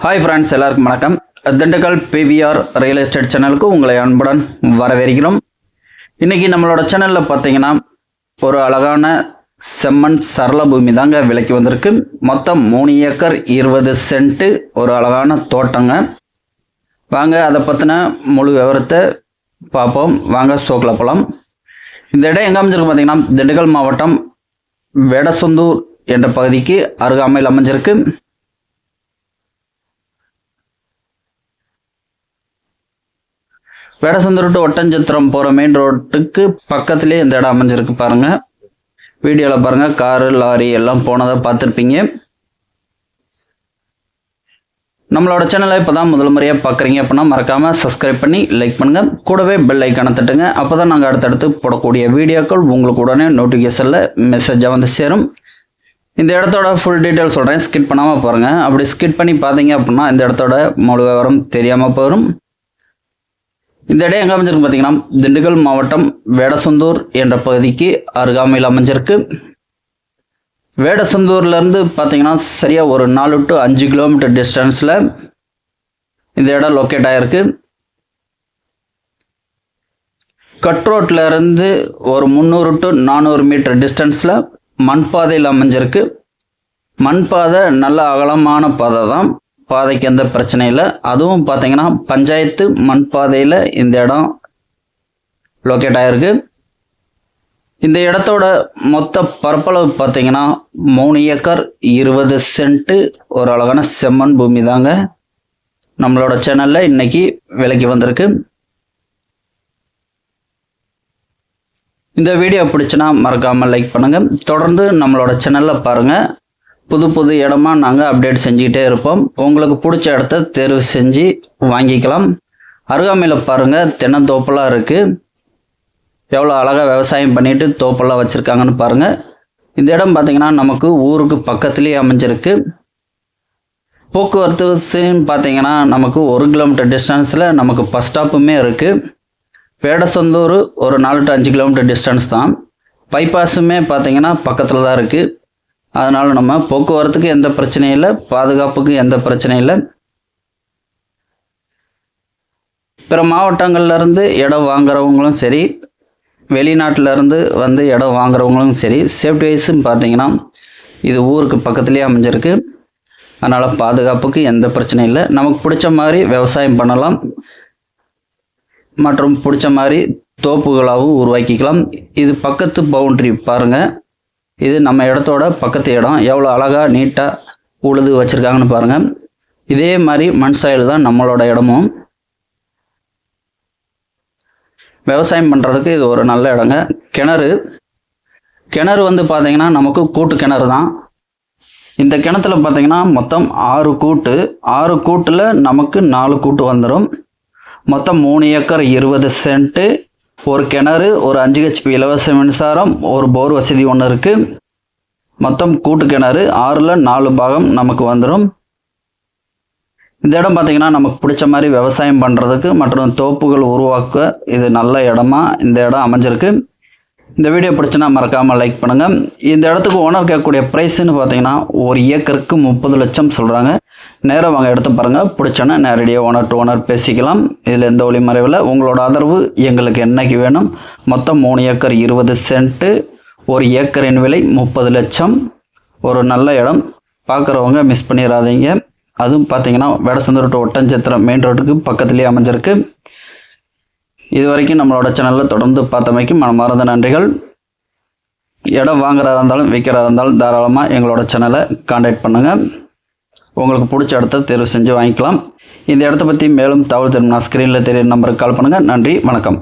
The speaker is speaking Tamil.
ஹாய் ஃப்ரெண்ட்ஸ், எல்லாருக்கும் வணக்கம். திண்டுக்கல் பிவிஆர் ரியல் எஸ்டேட் சேனலுக்கு உங்களை அன்புடன் வரவேற்கிறோம். இன்றைக்கி நம்மளோட சேனலில் பார்த்தீங்கன்னா ஒரு அழகான செம்மண் சரள பூமி தாங்க விலைக்கு வந்திருக்கு. மொத்தம் 3 ஏக்கர் 20 சென்ட்டு ஒரு அழகான தோட்டங்க. வாங்க அதை பற்றின முழு விவரத்தை பார்ப்போம். வாங்க ஷோக்கில் போகலாம். இந்த இடம் எங்கே அமைஞ்சிருக்கு பார்த்தீங்கன்னா திண்டுக்கல் மாவட்டம் வேடசந்தூர் என்ற பகுதிக்கு அருகாமையில் அமைஞ்சிருக்கு. வேடசந்தூர் டு ஒட்டஞ்சத்திரம் போகிற மெயின் ரோட்டுக்கு பக்கத்துலேயே இந்த இடம் அமைஞ்சிருக்கு பாருங்கள். வீடியோவில் பாருங்கள், காரு லாரி எல்லாம் போனதை பார்த்துருப்பீங்க. நம்மளோட சேனலை இப்போ தான் முதல் முறையாக பார்க்குறீங்க அப்படின்னா மறக்காமல் சப்ஸ்கிரைப் பண்ணி லைக் பண்ணுங்கள். கூடவே பெல் ஐக்கானை தட்டுங்க. அப்போ தான் நாங்கள் அடுத்தடுத்து போடக்கூடிய வீடியோக்கள் உங்களுக்கு உடனே நோட்டிஃபிகேஷனில் மெசேஜாக வந்து சேரும். இந்த இடத்தோட ஃபுல் டீட்டெயில் சொல்கிறேன், ஸ்கிப் பண்ணாமல் பாருங்கள். அப்படி ஸ்கிப் பண்ணி பார்த்தீங்க அப்படின்னா இந்த இடத்தோட முழு விவரம் தெரியாமல் போயிடும். இந்த இடம் எங்கே அமைஞ்சிருக்கு பார்த்தீங்கன்னா திண்டுக்கல் மாவட்டம் வேடசந்தூர் என்ற பகுதிக்கு அருகாமையில் அமைஞ்சிருக்கு. வேடசந்தூர்லேருந்து பார்த்தீங்கன்னா சரியாக ஒரு 4 to 5 கிலோமீட்டர் டிஸ்டன்ஸில் இந்த இடம் லொக்கேட் ஆகிருக்கு. கட் ரோட்லேருந்து ஒரு 300 to 400 மீட்டர் டிஸ்டன்ஸில் மண்பாதையில் அமைஞ்சிருக்கு. மண்பாதை நல்ல அகலமான பாதை தான், பாதைக்கு எந்த பிரச்சனையும் இல்லை. அதுவும் பார்த்தீங்கன்னா பஞ்சாயத்து மண் பாதையில் இந்த இடம் லொக்கேட் ஆகிருக்கு. இந்த இடத்தோட மொத்த பரப்பளவு பார்த்தீங்கன்னா 3 ஏக்கர் 20 சென்ட்டு ஒரு அழகான செம்மண் பூமி தாங்க நம்மளோட சேனலில் இன்னைக்கு விலைக்கு வந்திருக்கு. இந்த வீடியோ பிடிச்சுன்னா மறக்காமல் லைக் பண்ணுங்கள். தொடர்ந்து நம்மளோட சேனலில் பாருங்கள். புது இடமா நாங்கள் அப்டேட் செஞ்சுக்கிட்டே இருப்போம். உங்களுக்கு பிடிச்ச இடத்த தேர்வு செஞ்சு வாங்கிக்கலாம். அருகாமையில் பாருங்கள், தென்னந்தோப்பெல்லாம் இருக்குது. எவ்வளோ அழகாக விவசாயம் பண்ணிவிட்டு தோப்பெல்லாம் வச்சுருக்காங்கன்னு பாருங்கள். இந்த இடம் பார்த்திங்கன்னா நமக்கு ஊருக்கு பக்கத்துலேயே அமைஞ்சிருக்கு. போக்குவரத்துன்னு பார்த்தீங்கன்னா நமக்கு 1 கிலோமீட்டர் டிஸ்டன்ஸில் நமக்கு பஸ் ஸ்டாப்புமே இருக்குது. வேடசந்தூர் ஒரு 4 to 5 கிலோமீட்டர் டிஸ்டன்ஸ் தான். பைபாஸுமே பார்த்திங்கன்னா பக்கத்தில் தான் இருக்குது. அதனால் நம்ம போக்குவரத்துக்கு எந்த பிரச்சனையும் இல்லை, பாதுகாப்புக்கு எந்த பிரச்சனையும் இல்லை. பிற மாவட்டங்கள்லேருந்து இடம் வாங்குறவங்களும் சரி, வெளிநாட்டிலேருந்து வந்து இடம் வாங்குறவங்களும் சரி, சேஃப்டி வைஸும் பார்த்தீங்கன்னா இது ஊருக்கு பக்கத்துலேயே அமைஞ்சிருக்கு. அதனால் பாதுகாப்புக்கு எந்த பிரச்சனையும் இல்லை. நமக்கு பிடிச்ச மாதிரி விவசாயம் பண்ணலாம் மற்றும் பிடிச்ச மாதிரி தோப்புகளாகவும் உருவாக்கிக்கலாம். இது பக்கத்து பவுண்ட்ரி பாருங்கள். இது நம்ம இடத்தோட பக்கத்து இடம். எவ்வளோ அழகாக நீட்டாக உழுது வச்சுருக்காங்கன்னு பாருங்கள். இதே மாதிரி மண் சாயல் தான் நம்மளோட இடமும். விவசாயம் பண்ணுறதுக்கு இது ஒரு நல்ல இடங்க. கிணறு வந்து பார்த்திங்கன்னா நமக்கு கூட்டு கிணறு தான். இந்த கிணத்துல பார்த்திங்கன்னா மொத்தம் 6 கூட்டு. 6 கூட்டில் நமக்கு 4 கூட்டு வந்துடும். மொத்தம் 3 ஏக்கர் 20 சென்ட்டு, ஒரு கிணறு, ஒரு 5 HP இலவச மின்சாரம், ஒரு போர் வசதி ஒன்று இருக்குது. மொத்தம் கூட்டு கிணறு 6ல் 4 பாகம் நமக்கு வந்துடும். இந்த இடம் பார்த்திங்கன்னா நமக்கு பிடிச்ச மாதிரி விவசாயம் பண்ணுறதுக்கு மற்றும் தோப்புகள் உருவாக்க இது நல்ல இடமா இந்த இடம் அமைஞ்சிருக்கு. இந்த வீடியோ பிடிச்சுன்னா மறக்காமல் லைக் பண்ணுங்கள். இந்த இடத்துக்கு ஓனர் கேட்கக்கூடிய ப்ரைஸுன்னு பார்த்தீங்கன்னா 1 ஏக்கருக்கு 30 லட்சம் சொல்கிறாங்க. நேராக வாங்க எடுத்து பாருங்கள். பிடிச்சோன்னா நேரடியாக ஓனர் டு ஓனர் பேசிக்கலாம். இதில் எந்த ஒளி மறைவில் உங்களோட ஆதரவு எங்களுக்கு என்னைக்கு வேணும். மொத்தம் 3 ஏக்கர் 20 சென்ட்டு, 1 ஏக்கரின் விலை 30 லட்சம். ஒரு நல்ல இடம், பார்க்குறவங்க மிஸ் பண்ணிடாதீங்க. அதுவும் பார்த்தீங்கன்னா வேடசந்தூர் டு ஒட்டஞ்சத்திரம் மெயின் ரோட்டுக்கு பக்கத்துலேயே அமைஞ்சிருக்கு. இது வரைக்கும் நம்மளோட சேனலில் தொடர்ந்து பார்த்தமைக்கு மனமார்ந்த நன்றிகள். இடம் வாங்குறதா இருந்தாலும் விற்கிறதா இருந்தாலும் தாராளமாக எங்களோட சேனலை கான்டாக்ட் பண்ணுங்கள். உங்களுக்கு பிடிச்ச இடத்த தேர்வு செஞ்சு வாங்கிக்கலாம். இந்த இடத்த பற்றி மேலும் தகவல் தெரியும்னா ஸ்க்ரீனில் தெரியும் நம்பருக்கு கால் பண்ணுங்கள். நன்றி, வணக்கம்.